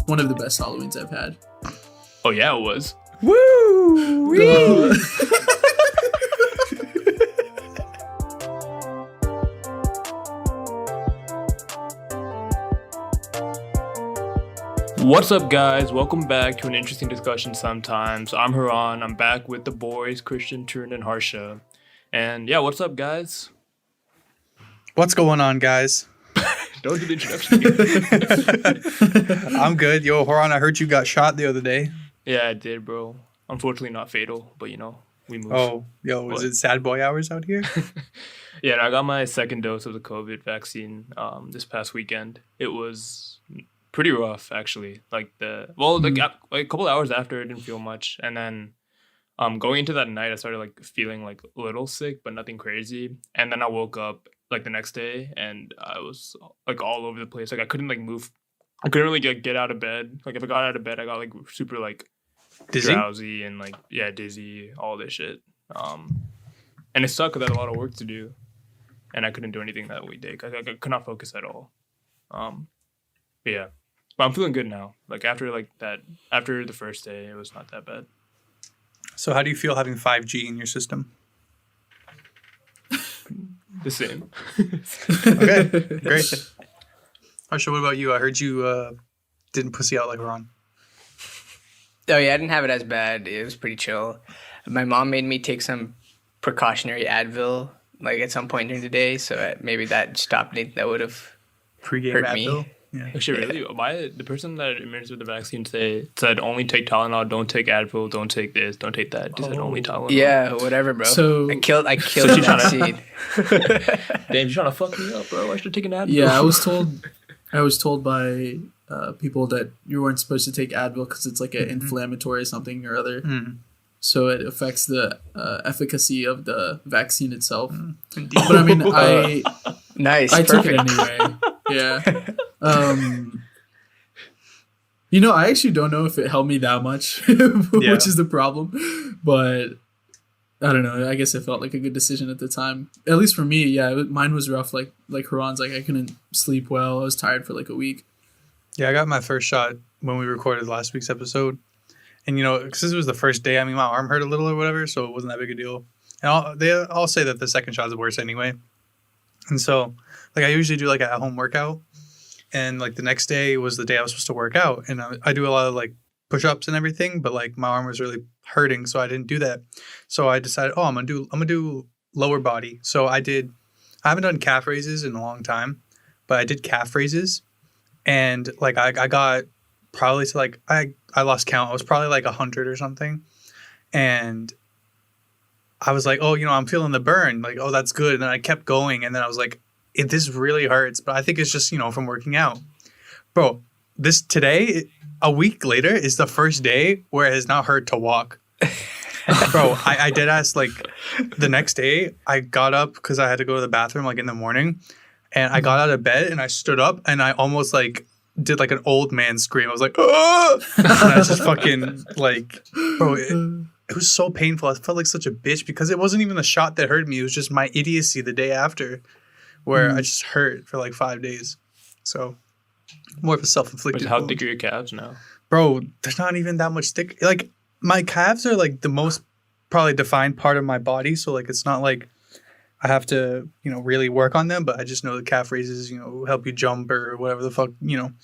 one of the best Halloweens I've had. Oh yeah, it was. Woo! What's up, guys? Welcome back to an interesting discussion sometimes. I'm Haran. I'm back with the boys, Christian, Turin, and Harsha. And yeah, what's up, guys? What's going on, guys? Don't do the introduction. I'm good. Yo, Haran, I heard you got shot the other day. Yeah, I did, bro. Unfortunately, not fatal, but we moved. Oh, yo, was it sad boy hours out here? Yeah, and I got my second dose of the COVID vaccine this past weekend. It was pretty rough, actually. Like a couple hours after, it didn't feel much, and then going into that night, I started feeling a little sick, but nothing crazy. And then I woke up the next day, and I was all over the place. I couldn't move. I couldn't really get out of bed. If I got out of bed, I got super Dizzy? drowsy and dizzy, all this shit. And it sucked because I had a lot of work to do, and I couldn't do anything that weekday. I could not focus at all. But yeah, but I'm feeling good now. After the first day, it was not that bad. So how do you feel having 5G in your system? The same. Okay, great. Harsha, what about you? I heard you didn't pussy out like Haran. Oh yeah, I didn't have it as bad. It was pretty chill. My mom made me take some precautionary Advil at some point during the day, so maybe that stopped it. That would have Pre-game hurt Advil? me. Yeah. Actually, really, the person that administered the vaccine today said only take Tylenol, don't take Advil, don't take this, don't take that. Just said only Tylenol. Yeah, whatever, bro. So- I killed she's that trying seed. Damn, you're trying to fuck me up, bro. I should take an Advil. Yeah, I was told by people that you weren't supposed to take Advil because it's an inflammatory something or other. Mm. So it affects the efficacy of the vaccine itself. Indeed. But I mean, I Nice. took it Perfect. anyway. Yeah. I actually don't know if it helped me that much, which is the problem. But I don't know. I guess it felt like a good decision at the time. At least for me, yeah. Mine was rough. Like Haran's, I couldn't sleep well. I was tired for a week. Yeah, I got my first shot when we recorded last week's episode. And, because this was the first day, my arm hurt a little or whatever, so it wasn't that big a deal. And they all say that the second shot is worse anyway. And so, I usually do, a at-home workout. And, the next day was the day I was supposed to work out. And I do a lot of, push-ups and everything, but, my arm was really hurting, so I didn't do that. So I decided, I'm gonna do lower body. So I haven't done calf raises in a long time, but I did calf raises. And, I got probably to, I lost count. I was probably, 100 or something. And I was like, I'm feeling the burn. That's good. And then I kept going. And then I was like, this really hurts. But I think it's just, from working out. Bro, today, a week later, is the first day where it has not hurt to walk. Bro, I did ask, the next day, I got up because I had to go to the bathroom, in the morning. And I got out of bed and I stood up and I almost, did an old man scream. I was like, oh! And I was just fucking, bro, it was so painful. I felt like such a bitch because it wasn't even the shot that hurt me. It was just my idiocy the day after where I just hurt for 5 days. So more of a self-inflicted How wound. thick are your calves now? Bro, there's not even that much thick. My calves are the most probably defined part of my body. So it's not I have to, really work on them, but I just know the calf raises, help you jump or whatever the fuck, And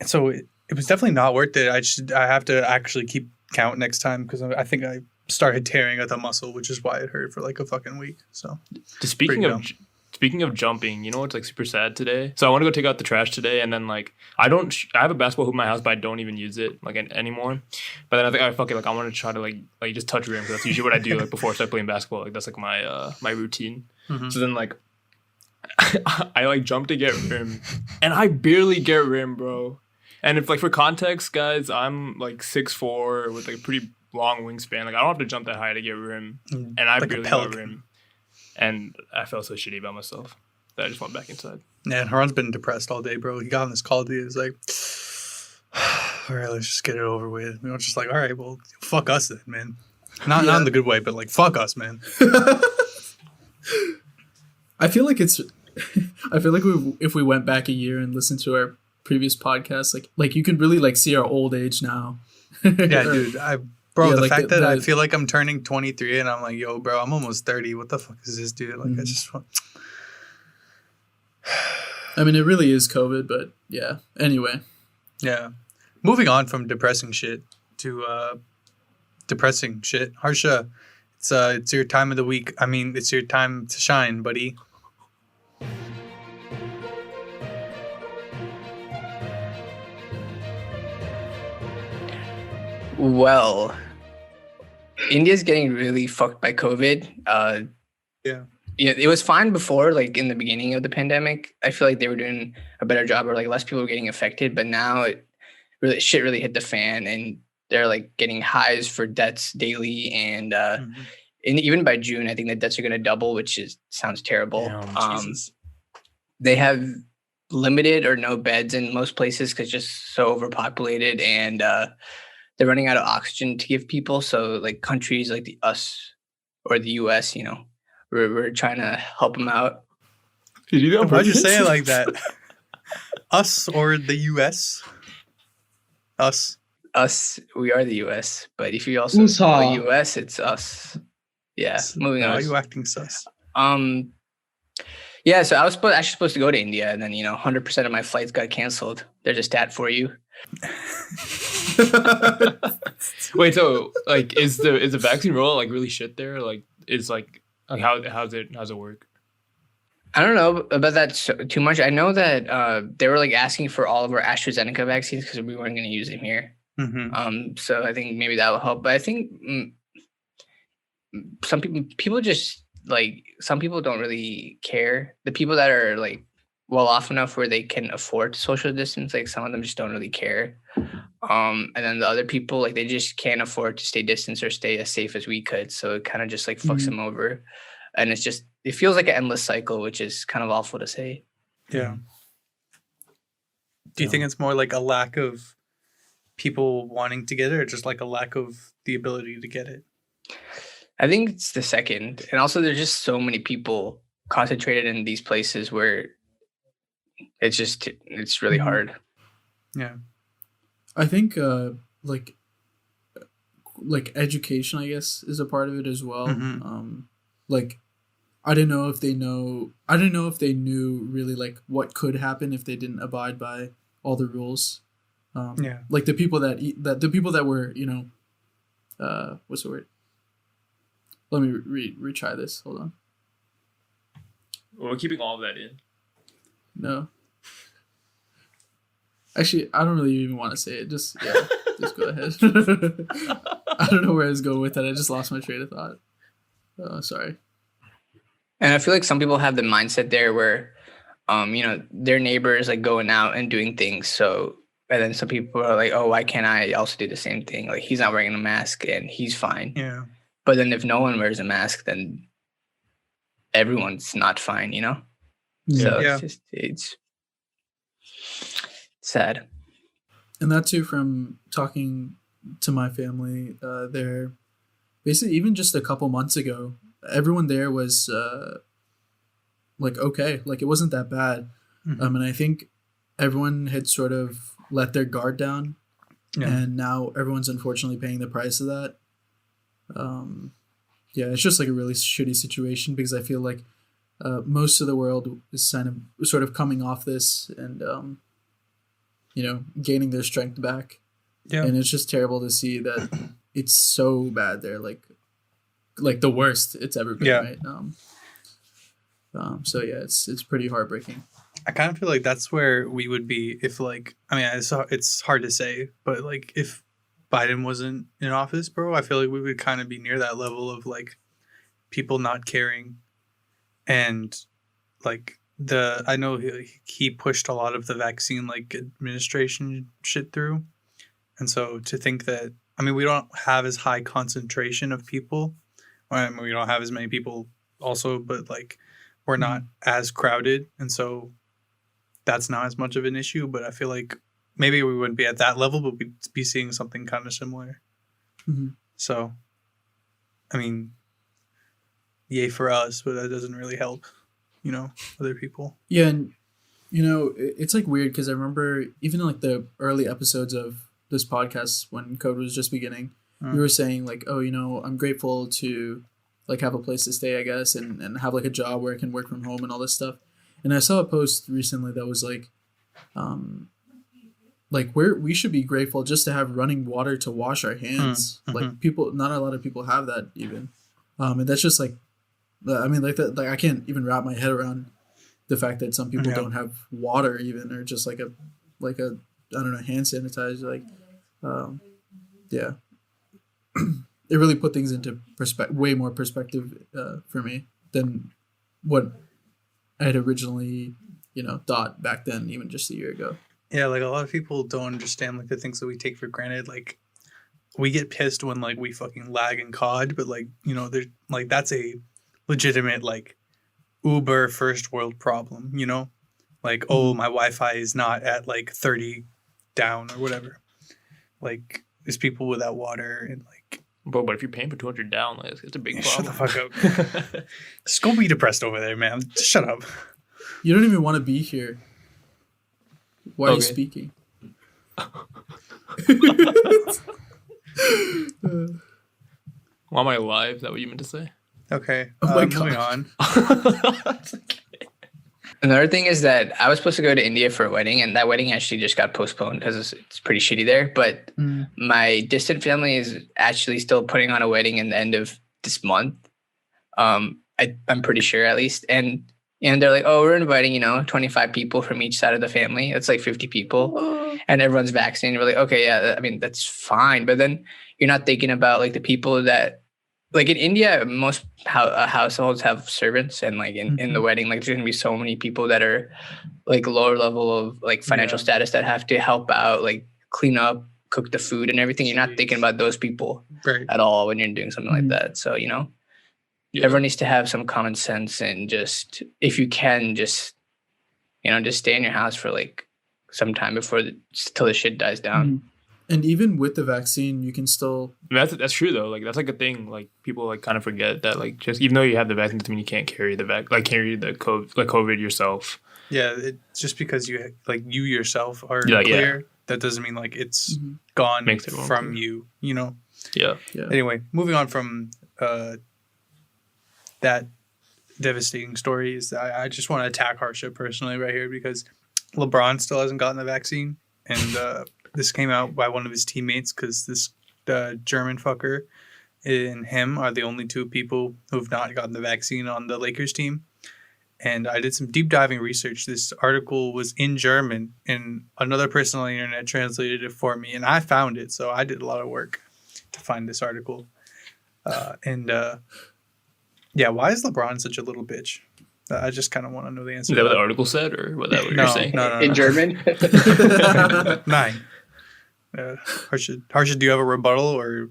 so it was definitely not worth it. I have to actually keep count next time because I think I started tearing at the muscle, which is why it hurt for a fucking week. So Speaking of jumping, it's super sad today. So I want to go take out the trash today, and then I have a basketball hoop in my house, but I don't even use it anymore. But then I think I want to try to just touch rim because that's usually what I do before I start playing basketball. That's my my routine. Mm-hmm. So then I jump to get rim, and I barely get rim, bro. And if for context, guys, I'm 6'4" with a pretty long wingspan. I don't have to jump that high to get rim, and I barely got rim. And I felt so shitty about myself that I just went back inside. Yeah, Haran's been depressed all day, bro. He got on this call today. He was like, all right, let's just get it over with. We were just all right, well, fuck us then, man. Not in the good way, but fuck us, man. I feel like if we went back a year and listened to our previous podcasts, like you can really like see our old age now. Yeah, dude. Bro, the like fact that I feel like I'm turning 23 and I'm like, yo, bro, I'm almost 30. What the fuck is this, dude? Like, I just want. I mean, it really is COVID, but yeah. Anyway. Yeah. Moving on from depressing shit to depressing shit. Harsha, it's your time of the week. I mean, it's your time to shine, buddy. Well, India's getting really fucked by COVID. Yeah. Yeah, it was fine before, like in the beginning of the pandemic. I feel like they were doing a better job, or like less people were getting affected. But now shit really hit the fan, and they're like getting highs for deaths daily, and even by June, I think the deaths are going to double, which sounds terrible. Jesus. They have limited or no beds in most places because just so overpopulated, and they're running out of oxygen to give people. So like countries like us or the US, you know, we're trying to help them out. Why'd you say it like that? Us or the US? Us. We are the US, but if you also the US, it's us. Yeah, moving on. Why are you acting sus? Yeah, so I was actually supposed to go to India, and then 100% of my flights got canceled. There's a stat for you. Wait, so like, is the vaccine rollout like really shit there? Like, how's it work? I don't know about that too much. I know that they were like asking for all of our AstraZeneca vaccines because we weren't going to use them here. Mm-hmm. So I think maybe that will help. But I think some people just like, some people don't really care. The people that are like well off enough where they can afford social distance, like some of them just don't really care. And then the other people, like they just can't afford to stay distance or stay as safe as we could. So it kind of just like fucks them over. And it feels like an endless cycle, which is kind of awful to say. Yeah. Do you think it's more like a lack of people wanting to get it, or just like a lack of the ability to get it? I think it's the second. And also there's just so many people concentrated in these places where it's really hard. Yeah. I think like education, I guess, is a part of it as well. Like I didn't know if they knew really like what could happen if they didn't abide by all the rules. Like the people that were, what's the word? Let me retry this. Hold on. We're keeping all of that in. No. Actually, I don't really even want to say it. Just go ahead. I don't know where I was going with that. I just lost my train of thought. Sorry. And I feel like some people have the mindset there where, their neighbor is like going out and doing things. So, and then some people are like, oh, why can't I also do the same thing? Like he's not wearing a mask and he's fine. Yeah. But then if no one wears a mask, then everyone's not fine, So it's sad. And that too, from talking to my family there, basically even just a couple months ago, everyone there was like, okay, like it wasn't that bad. And I think everyone had sort of let their guard down, and now everyone's unfortunately paying the price of that. It's just like a really shitty situation, because I feel like most of the world is sort of coming off this and gaining their strength back. And it's just terrible to see that it's so bad there, like the worst it's ever been. Right. So yeah, it's pretty heartbreaking. I kind of feel like that's where we would be if, like, I mean, it's hard to say, but like if Biden wasn't in office, bro, I feel like we would kind of be near that level of like people not caring. And like I know he pushed a lot of the vaccine like administration shit through. And so to think that, I mean, we don't have as high concentration of people. I mean, we don't have as many people also, but like we're not as crowded. And so that's not as much of an issue. But I feel like maybe we wouldn't be at that level, but we'd be seeing something kind of similar. So, I mean, yay for us, but that doesn't really help, other people. Yeah, and You know, it's like weird because I remember even in like the early episodes of this podcast when COVID was just beginning, you were saying like, oh, you know, I'm grateful to like have a place to stay, I guess, and have like a job where I can work from home and all this stuff. And I saw a post recently that was like we should be grateful just to have running water to wash our hands. Like people, not a lot of people have that even. And that's just like, I mean, like that, like I can't even wrap my head around the fact that some people don't have water even, or just like a I don't know, hand sanitizer. Like, yeah, it really put things into way more perspective for me than what I had originally, you know, thought back then, even just a year ago. Yeah, like a lot of people don't understand like the things that we take for granted. Like we get pissed when like we fucking lag in COD, but like, you know, there's like that's a legitimate like uber first world problem, you know? Like, oh, my Wi-Fi is not at like 30 down or whatever. Like there's people without water and like Bro, but if you're paying for 200 down, like, it's a big problem. Shut the fuck up. Just go be depressed over there, man. Just shut up. You don't even want to be here. Why are you speaking? Why am I alive? Is that what you meant to say? Okay. Oh my moving God. on. Another thing is that I was supposed to go to India for a wedding, and that wedding actually just got postponed because it's pretty shitty there. But my distant family is actually still putting on a wedding in the end of this month. I'm pretty sure, at least. And they're like, oh, we're inviting, you know, 25 people from each side of the family. That's like 50 people. And everyone's vaccinated. We're like, okay, yeah, I mean, that's fine. But then you're not thinking about like the people that, like in India, most households have servants, and like in the wedding, like there's gonna be so many people that are like lower level of like financial status that have to help out, like clean up, cook the food and everything. You're not thinking about those people at all when you're doing something like that. So, you know, everyone needs to have some common sense and just, if you can, just, you know, just stay in your house for like some time till the shit dies down. And even with the vaccine, you can still. I mean, that's true though. Like that's like a thing. Like people like kind of forget that like just even though you have the vaccine, doesn't mean you can't carry the COVID yourself. Yeah, it's just because you yourself are clear. That doesn't mean like it's gone from you. You know. Yeah. Anyway, moving on from that devastating story is I just want to attack hardship personally right here because LeBron still hasn't gotten the vaccine, and this came out by one of his teammates because this German fucker and him are the only two people who've not gotten the vaccine on the Lakers team. And I did some deep diving research. This article was in German, and another person on the internet translated it for me, and I found it. So I did a lot of work to find this article. Why is LeBron such a little bitch? I just kind of want to know the answer. Is that what the article said, or what you're saying? No. In German? 9. Harshad, do you have a rebuttal or?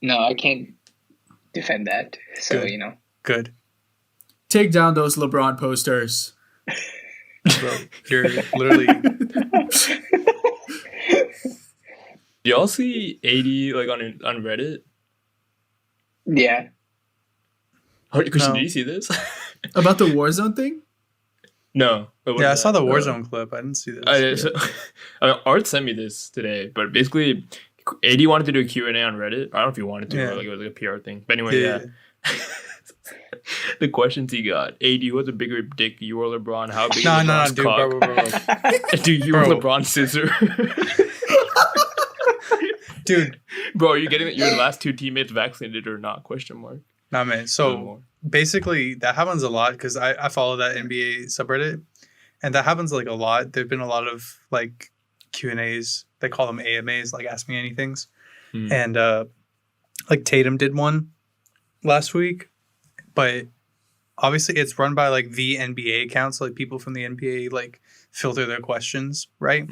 No, I can't defend that. So, you know. Good. Take down those LeBron posters. Bro, you're literally. Do y'all see 80 like on Reddit? Yeah. Christian, did you see this? About the Warzone thing? No. Yeah, I saw the Warzone clip. I didn't see this. Art sent me this today, but basically, AD wanted to do a Q&A on Reddit. I don't know if he wanted to, or like it was like a PR thing. But anyway, yeah. The questions he got: AD, who has a bigger dick, you or LeBron? How big is LeBron's cock? Dude, Do you or LeBron scissor? Dude, bro, are you getting your last two teammates vaccinated or not? Question mark. Nah, man. So basically, that happens a lot because I follow that NBA subreddit, and that happens like a lot. There've been a lot of like Q&As. They call them AMAs, like Ask Me Anythings, and like Tatum did one last week, but obviously it's run by like the NBA account, so like people from the NBA like filter their questions, right?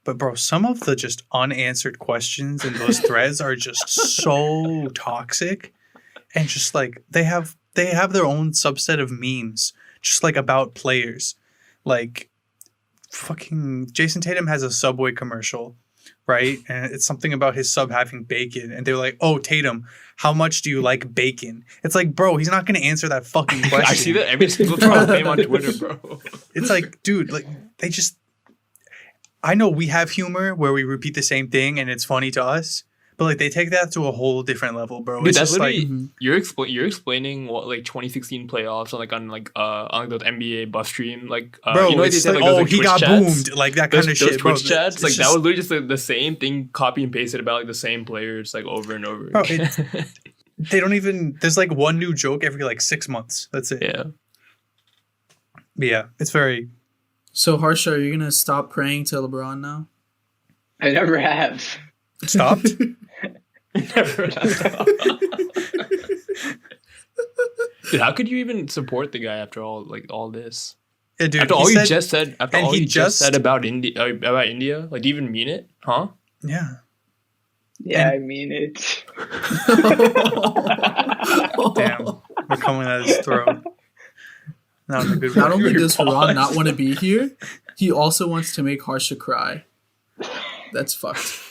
But bro, some of the just unanswered questions in those threads are just so toxic. And just like they have their own subset of memes, just like about players. Like fucking Jason Tatum has a Subway commercial right? And it's something about his sub having bacon. And they're like, oh, Tatum, how much do you like bacon? It's like, bro, he's not going to answer that fucking question. I see that every single time I on Twitter, bro. It's like, dude, like, they just... I know we have humor where we repeat the same thing and it's funny to us, but like they take that to a whole different level, bro. Dude, It's that's just like, literally you're explaining what like 2016 playoffs on those NBA buff stream bro, you know it's they like, said, like, oh, those he Twitch got chats? boomed, like that Those kind of shit, bro. Twitch chats, It's like just- that was literally just the same thing, copy and pasted about like the same players like over and over. Bro, again. they don't even. There's like one new joke every like 6 months. That's it. Yeah. But yeah, it's very. So Harsha, are you gonna stop praying to LeBron now? I never have. Stopped. Never done. Dude, how could you even support the guy after all this? Yeah, dude. After he all you said- just said, after and all he you just just- said about India, like, do you even mean it, huh? Yeah. Yeah, I mean it. Damn. We're coming at his throat. Not in a good Not way. only does Haran not want to be here, he also wants to make Harsha cry. That's fucked.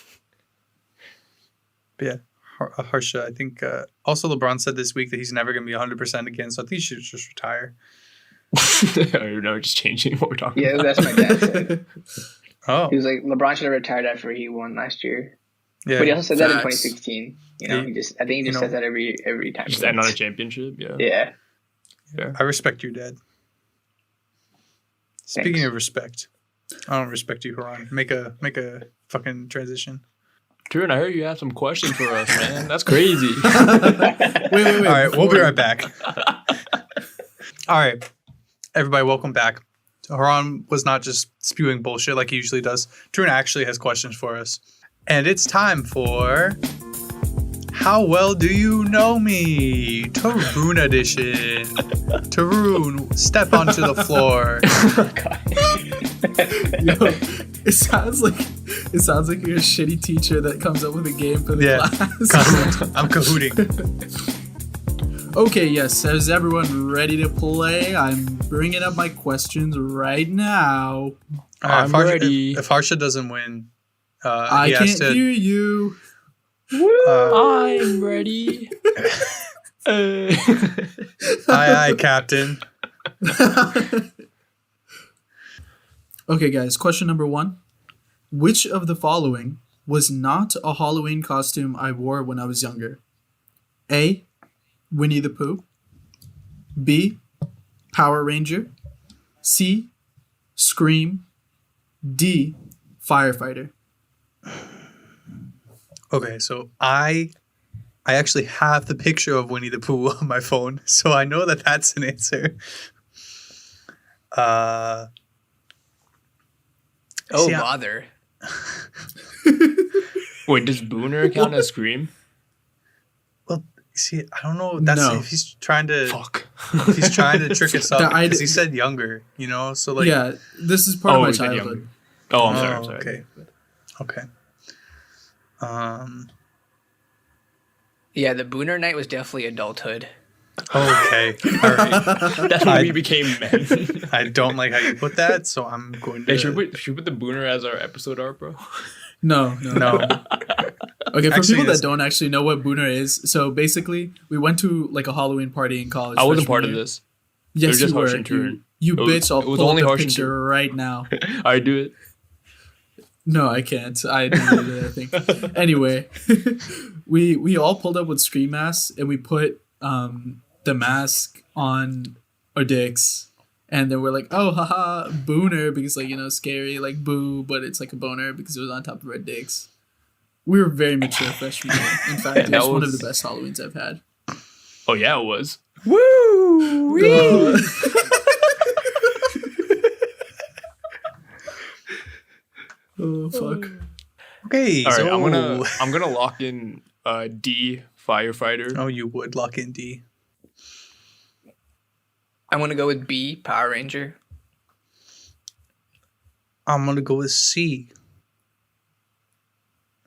But yeah, Harsha. I think also LeBron said this week that he's never going to be 100% again. So I think he should just retire. Or no, just changing what we're talking Yeah, about. that's my dad said. Oh, He was like, LeBron should have retired after he won last year. yeah. But he also said that in Facts. 2016. You know, Yeah. I think he just You know, says that every time. Just he end on a wins. championship, yeah. Yeah. I respect your dad. Speaking Thanks. of respect, I don't respect you, Haran. Make a fucking transition. Turin, I heard you have some questions for us, man. That's crazy. Wait. All right, we'll be right back. All right, everybody, welcome back. Haran was not just spewing bullshit like he usually does. Tarun actually has questions for us. And it's time for How Well Do You Know Me? Tarun edition. Tarun, step onto the floor. Yo, it sounds like you're a shitty teacher that comes up with a game for the Yeah. class. I'm cahooting. Okay, yes. Is everyone ready to play? I'm bringing up my questions right now. I'm ready. If Harsha doesn't win, I he has can't to. hear you. I'm ready. Aye, Captain. Okay, guys. Question number 1. Which of the following was not a Halloween costume I wore when I was younger? A. Winnie the Pooh. B. Power Ranger. C. Scream. D. Firefighter. Okay, so I actually have the picture of Winnie the Pooh on my phone, so I know that that's an answer. Oh, See, bother. Wait, does Booner count as Scream? See, I don't know. That's No. if he's trying to. Fuck. If he's trying to trick us up I- because he said younger, you know. So like, Yeah, this is part Oh, of my he said childhood. younger. Oh, I'm sorry. I'm sorry. Okay. Okay. Yeah, the Booner night was definitely adulthood. Okay. All right. That's when I- we became men. I don't like how you put that, so I'm going to. Hey, should we put the Booner as our episode art, bro? No. No. Okay, for Actually, people that this- don't actually know what Booner is, so basically, we went to like a Halloween party in college. I wasn't freshman part of year. this. Yes, was just you were. Harsh and Turin. You It was- bitch! I'll it was pull only up the Harsh and picture right now. I do it. No, I can't. I deleted it, I think. Anyway, we all pulled up with scream masks and we put the mask on our dicks, and then we're like, oh, haha, Booner, because like, you know, scary, like boo, but it's like a boner because it was on top of our dicks. We were very mature freshman year. In fact, it That was one of was- the best Halloweens I've had. Oh yeah, it was. Woo! Oh fuck. Okay. All right, so I'm gonna lock in D, firefighter. Oh, you would lock in D. I'm gonna go with B, Power Ranger. I'm gonna go with C.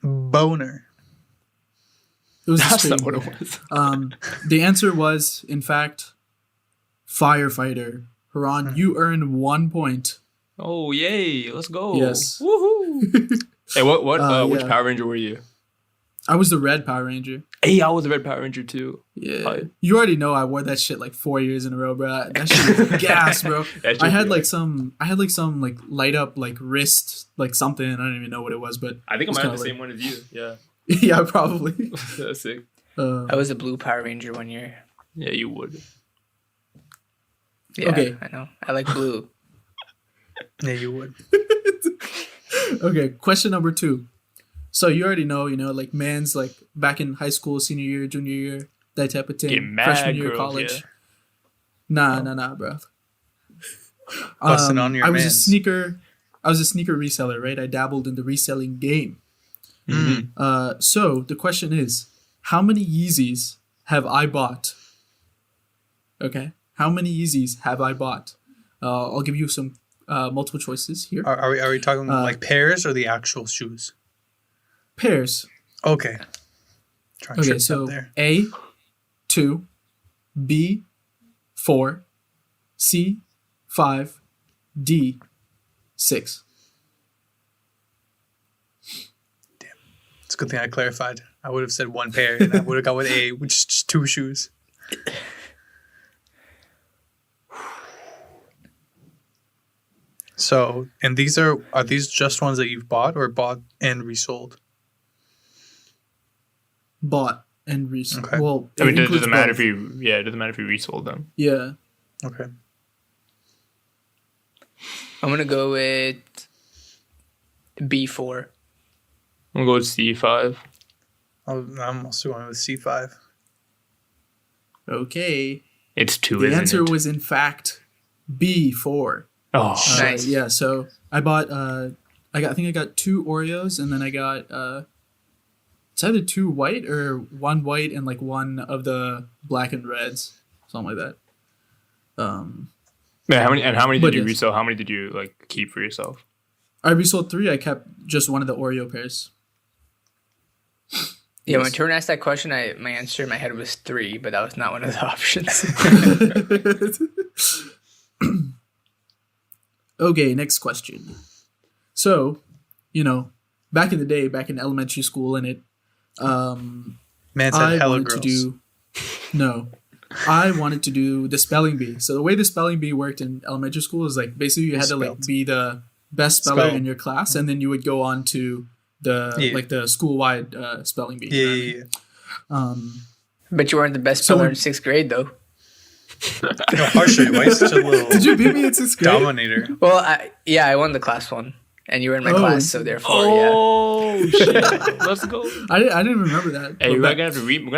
Boner. It was a That's scream. not what it was. The answer was, in fact, firefighter. Haran, you earned 1 point. Oh yay! Let's go. Yes. Woohoo! Hey, which Yeah. Power Ranger were you? I was the red Power Ranger. Hey, I was a red Power Ranger too. Yeah. Hi. You already know I wore that shit like 4 years in a row, bro. That shit was gas, bro. That shit I had was like some like light up like wrist like something. I don't even know what it was, but I think I it's might have the kinda same one as you. Yeah, yeah, probably. that's sick. I was a blue Power Ranger one year. Yeah, you would. Yeah, Okay. I know. I like blue. Yeah, you would. Okay, question number 2. So you already know, like man's like back in high school, senior year, junior year, that type of Get thing. mad, Freshman year of girls, college. yeah. Nah, bro. Busting on your I was a mans. sneaker reseller, right? I dabbled in the reselling game. Mm. So the question is, how many Yeezys have I bought? Okay, how many Yeezys have I bought? I'll give you some multiple choices here. Are we talking like pairs or the actual shoes? Pairs. Okay. Try and Okay, trip so up there. A, 2, B, 4, C, 5, D, 6. It's a good thing I clarified. I would have said one pair, and I would have gone with A, which is just 2 shoes. So, and these are these just ones that you've bought or bought and resold? Bought and resold. Okay. Well, I mean, it it doesn't matter includes if you. Yeah, it doesn't matter if you resold them. both. Yeah. Okay. I'm gonna go with B4. I'm gonna go with C5. I'm also going with C5. Okay. It's 2. The isn't answer it? was in fact B4. Oh, Nice. Yeah, so I bought I think I got 2 Oreos and then I got it's either 2 white or 1 white and like 1 of the black and reds, something like that. man, how many But did you yes. resell? How many did you like keep for yourself? I resold 3. I kept just 1 of the Oreo pairs. Yeah, when Yes. Turin asked that question, my answer in my head was 3, but that was not one of the options. Okay, next question. So, back in the day, back in elementary school, and it, Man said I hella wanted girls. to do. No, I wanted to do the spelling bee. So the way the spelling bee worked in elementary school is like basically you had to like Spelled. be the best speller Spell. in your class, and then you would go on to the Yeah. like the school wide spelling bee. Yeah, you know what I yeah, mean? yeah. But you weren't the best So speller when- in 6th grade, though. No, Harsha, why are you such a little Did you beat me in 6th grade? dominator? Well, I won the class one, and you were in my Oh. class, so therefore, Oh shit! Let's go. I didn't remember that. Hey, But we're gonna have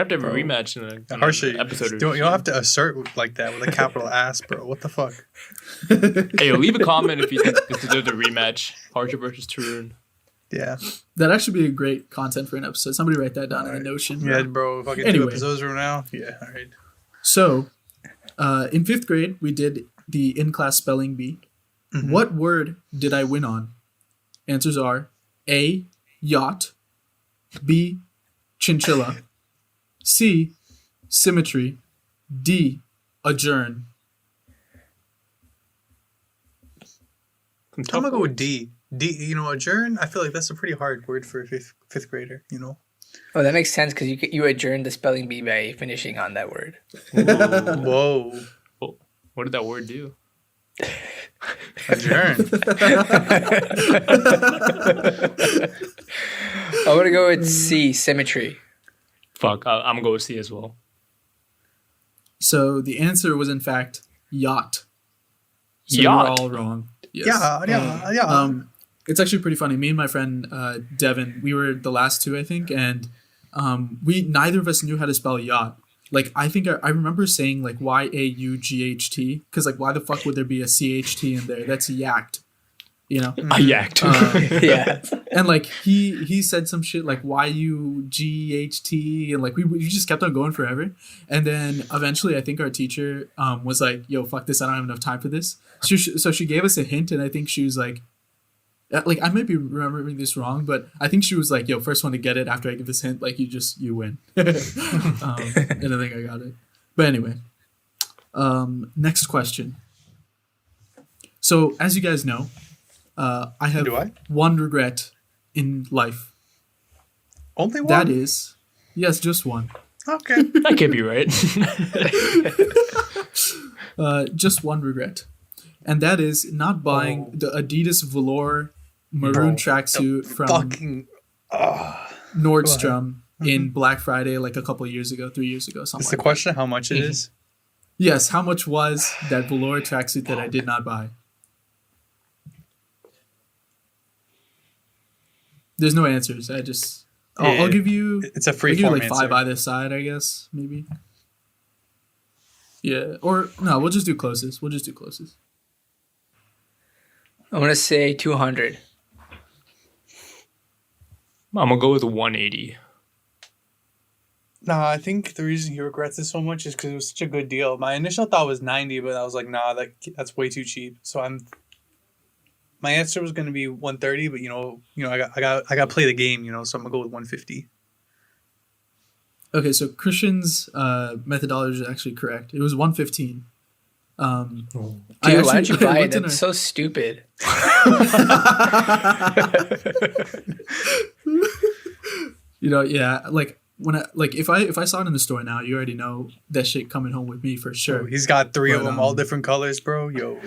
to have a Oh. rematch in the Harsha, episode. you don't have to assert like that with a capital ass, bro. What the fuck? Hey, leave a comment if you think this deserves a rematch. Harsha versus Tarun. Yeah. That'd actually be a great content for an episode. Somebody write that down in Alright. the Notion. Yeah, bro. Fucking 2 Anyway. episodes from now. Yeah, all right. So, in 5th grade, we did the in-class spelling bee. Mhm. What word did I win on? Answers are A, yacht, B, chinchilla, C, symmetry, D, adjourn. Some I'm tough gonna go with words. D. D. Adjourn. I feel like that's a pretty hard word for a fifth grader. Oh, that makes sense because you adjourned the spelling bee by finishing on that word. Whoa. What did that word do? Adjourn. I'm gonna go with C, symmetry. Fuck, I'm gonna go with C as well. So the answer was in fact yacht. So Yacht? you were all wrong. Yes. Yeah. It's actually pretty funny. Me and my friend Devin, we were the last 2, I think, and we neither of us knew how to spell yacht. Like I think I remember saying like YAUGHT because like why the fuck would there be a CHT in there? That's yacked, I yacked. Yeah. And like he said some shit like YUGHT and like we just kept on going forever. And then eventually I think our teacher was like, "Yo, fuck this! I don't have enough time for this." So she gave us a hint, and I think she was like I might be remembering this wrong, but I think she was like, "Yo, first one to get it after I give this hint, like you win." And I think I got it. But anyway, next question. So as you guys know, I have Do I? one regret in life. Only one? That is, yes, just one. Okay. That can't be right. Just one regret. And that is not buying the Adidas Velour maroon tracksuit from Fucking. Nordstrom in Black Friday like a couple of years ago, 3 years ago, something Is the like question how much it is? that. Yes, how much was that velour tracksuit that I did not buy? There's no answers. I'll give you. It's a I'll free give you form like answer. 5 either side, I guess, maybe. Yeah, or no, we'll just do closest. I'm gonna say 200. I'm gonna go with 180. Nah, I think the reason he regrets it so much is because it was such a good deal. My initial thought was 90, but I was like, nah, that's way too cheap. So my answer was gonna be 130, but I got to play the game, so I'm gonna go with 150. Okay, so Christian's methodology is actually correct. It was 115. Dude, why don't you buy it? That's so stupid. Yeah, like if I saw it in the store now, you already know that shit coming home with me for sure. Bro, he's got 3 of But, them, all different colors, bro. Yo.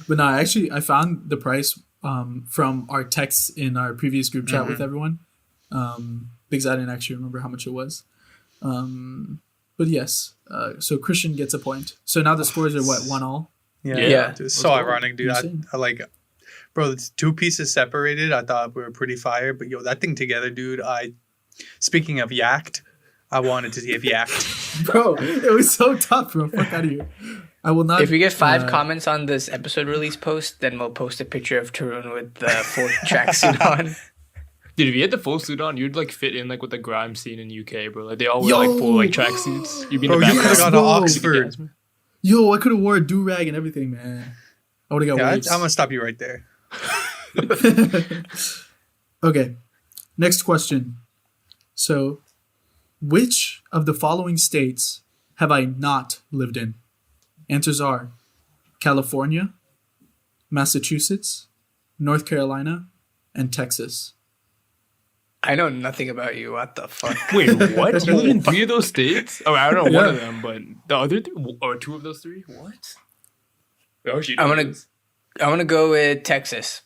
But no, I found the price from our texts in our previous group chat with everyone, because I didn't actually remember how much it was. But yes, so Christian gets a point. So now the scores are what, 1-1? Yeah. Dude, it's so Let's go. ironic, dude. I like, bro, it's 2 pieces separated. I thought we were pretty fire, but yo, that thing together, dude. Speaking of yacked, I wanted to see if yacked. Bro, it was so tough, bro. Fuck out of here. I will not. If we get 5 comments on this episode release post, then we'll post a picture of Tarun with the full tracksuit on. Dude, if you had the full suit on, you'd like fit in like with the grime scene in UK, bro. Like they all wear like full like tracksuits. You'd be in Bro, the you background. could have gone to bro. Oxford. Yo, I could have wore a do-rag and everything, man. I would have got Yeah, I'm waves. gonna stop you right there. Okay, next question. So, which of the following states have I not lived in? Answers are California, Massachusetts, North Carolina, and Texas. I know nothing about you. What the fuck? Wait, what? You live in 3 of those states? Oh, I don't know one Yeah. of them, but the other or 2 of those 3? What? Wait, how should you I'm do gonna- this? I'm gonna go with Texas.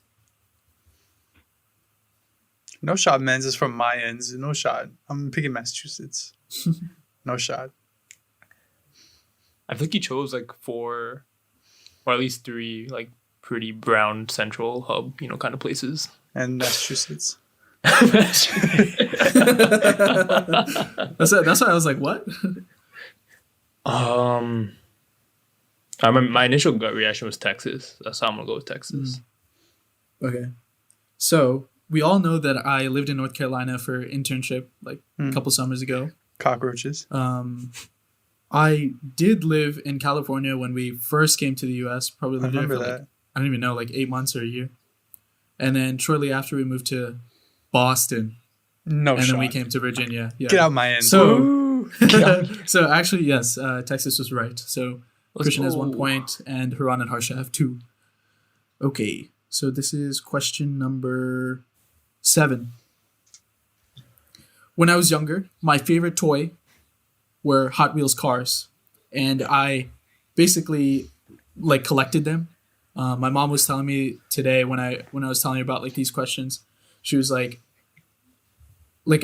No shot, men's is from my ends. No shot. I'm picking Massachusetts. No shot. I think you chose like 4 or at least 3 like pretty brown central hub, kind of places. And Massachusetts. That's why I was like, what? I remember my initial gut reaction was Texas. That's how I'm gonna go with Texas. Okay. So, we all know that I lived in North Carolina for internship like a couple summers ago. Cockroaches. I did live in California when we first came to the U.S. Probably I lived there remember for that. I don't even know, like 8 months or a year. And then shortly after we moved to Boston, No and shot. then we came to Virginia. Yeah. Get out my end. So, so actually, yes, Texas was right. So Christian has 1 go. point, and Haran and Harsha have 2. Okay, so this is question number 7. When I was younger, my favorite toy were Hot Wheels cars, and I basically like collected them. My mom was telling me today when I was telling her about like these questions, she was like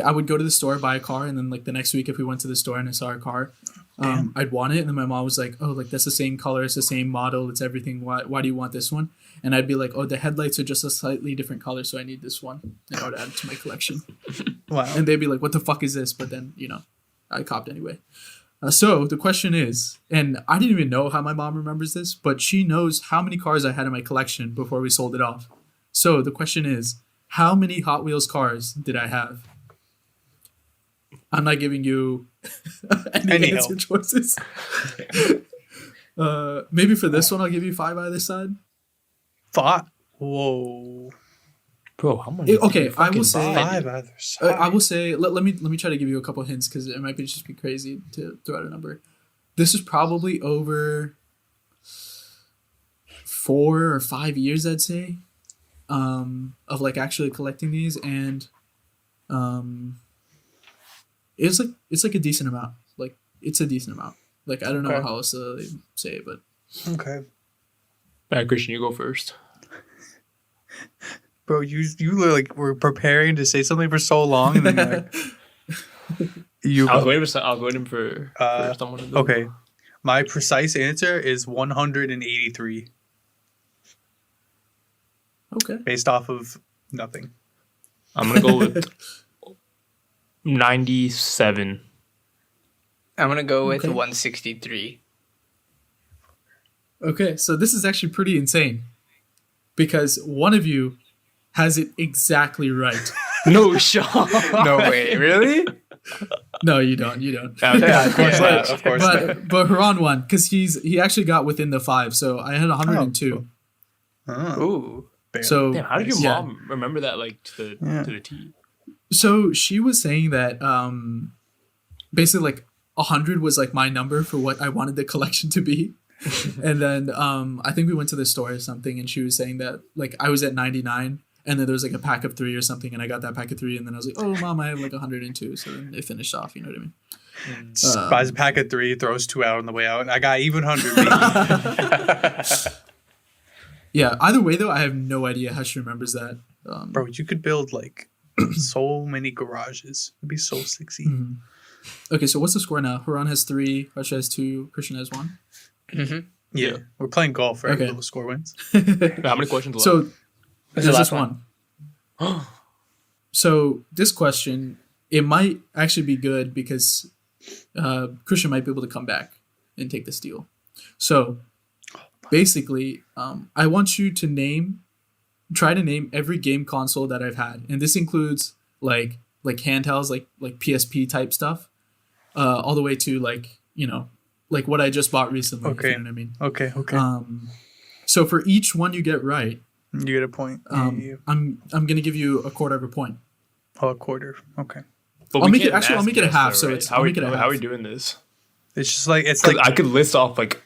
I would go to the store, buy a car, and then like the next week if we went to the store and I saw a car, I'd want it, and then my mom was like, oh, like that's the same color, it's the same model, it's everything, why do you want this one? And I'd be like, oh, the headlights are just a slightly different color, so I need this one, and I would add it to my collection. Wow. And they'd be like, what the fuck is this? But then I copped anyway. So the question is, and I didn't even know how my mom remembers this, but she knows how many cars I had in my collection before we sold it off. So the question is, how many Hot Wheels cars did I have? I'm not giving you any answer help. choices. Maybe for this one, I'll give you 5 either side. Thought. Whoa. Bro, how many? Okay, I will say. 5 either side. I will say. Let me try to give you a couple hints because it might just be crazy to throw out a number. This is probably over 4 or 5 years, I'd say. of like actually collecting these, and it's like a decent amount. Like it's a decent amount. Like I don't know Okay. how else to say it, but Okay. All right, Christian, you go first. Bro, you like were preparing to say something for so long, and then like, you. I was waiting for someone to go. Okay, my precise answer is 183, okay. based off of nothing. I'm gonna go with 97. I'm gonna go with Okay. 163. Okay, so this is actually pretty insane because one of you has it exactly right. No shot. No way, really? No, you don't. You don't. Yeah, Of course yeah. not. Of course not. But Haran won because he actually got within the 5. So I had 102. Oh, Ooh. bam. So Damn, how did your yeah. mom remember that like to the T? So she was saying that basically like 100 was like my number for what I wanted the collection to be. And then I think we went to the store or something, and she was saying that like I was at 99, and then there was like a pack of 3 or something, and I got that pack of 3, and then I was like, oh mom, I have like 102. So then it finished off, you know what I mean? Buys a pack of 3, throws 2 out on the way out. I got even 100. Baby. Yeah, either way though, I have no idea how she remembers that. Bro, you could build like so many garages. It'd be so sexy. Mhm. Okay, so what's the score now? Haran has 3, Harsha has 2, Christian has 1. Yeah. Yeah. We're playing golf, right? Okay. Little score wins. How many questions left? So What's the there's last just one. So this question, it might actually be good because Christian might be able to come back and take the steal. So basically, I want you to try to name every game console that I've had, and this includes like handhelds, like PSP type stuff, all the way to like like what I just bought recently. Okay. If you know what I mean. Okay. So for each one you get right, You get a point. Yeah. I'm gonna give you a quarter of a point. Oh, a quarter. Okay. But I'll we make it- can't actually, I'll mass make it a guess, half, though, so right? it's- how I'll we make it a how half. we doing this? It's just like it's 'Cause like I could list off like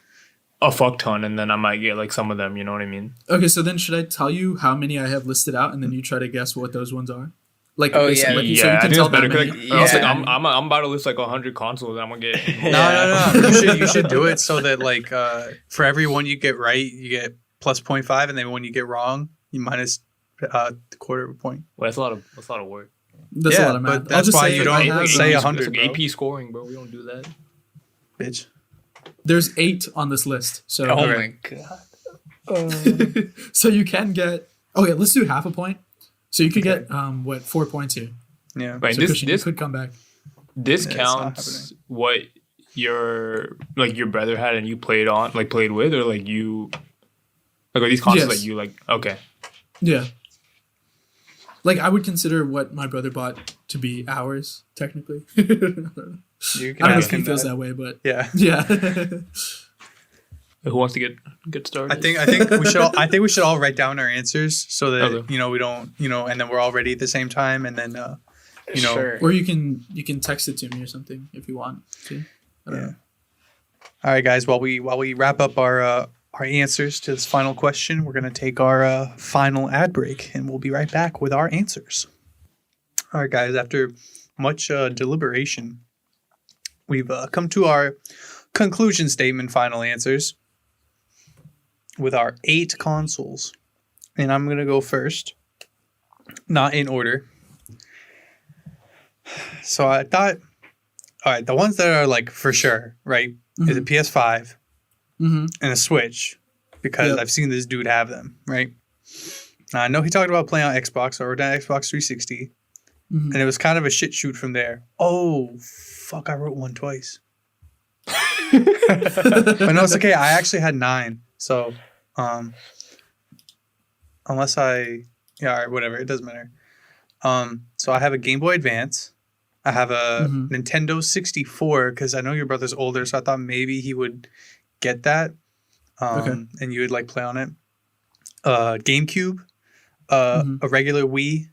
a fuck ton, and then I might get like some of them. You know what I mean? Okay, so then should I tell you how many I have listed out, and then you try to guess what those ones are? Like, Oh, basically, yeah. like, so you Yeah, I can think tell it's better. that 'Cause, many. like, I was like, Yeah. I'm about to list like 100 consoles, and I'm gonna get no. You should do it so that like for every one you get right, you get plus 0.5, and then when you get wrong, you minus the quarter of a point. Well, that's a lot of work. That's a Yeah, lot of math. but that's why you I don't have, say AP 100, it's like bro. AP scoring, bro. We don't do that. Bitch. There's 8 on this list, so Oh Okay. my god. so you can get. Okay, let's do half a point. So you could get 4 points here. Yeah. Right. So This Christian, you could come back. this Yeah, it's not counts what your brother had and you played with, or like you like are these consoles Yes. that you like? Okay. Yeah. Like I would consider what my brother bought to be ours, technically. I don't know You can if ask he him feels that. that way, but Yeah. yeah. Who wants to get started? I think we should all write down our answers so that Okay. we don't and then we're all ready at the same time, and then Sure. Or you can text it to me or something if you want to. I don't Yeah. know. All right, guys. While we wrap up our answers to this final question, we're gonna take our final ad break, and we'll be right back with our answers. All right, guys. After much deliberation, we've come to our conclusion statement, final answers, with our 8 consoles, and I'm gonna go first, not in order. So I thought, all right, the ones that are like for sure, right? Is a PS5 Mm-hmm. and a Switch, because Yep. I've seen this dude have them, right? Now, I know he talked about playing on Xbox or down Xbox 360, Mm-hmm. and it was kind of a shit shoot from there. Oh, fuck, I wrote one twice. But no, it's okay. I actually had 9. So, unless all right, whatever. It doesn't matter. So I have a Game Boy Advance. I have a Mhm. Nintendo 64, because I know your brother's older, so I thought maybe he would get that. Okay. And you would like play on it. GameCube, Mhm. a regular Wii.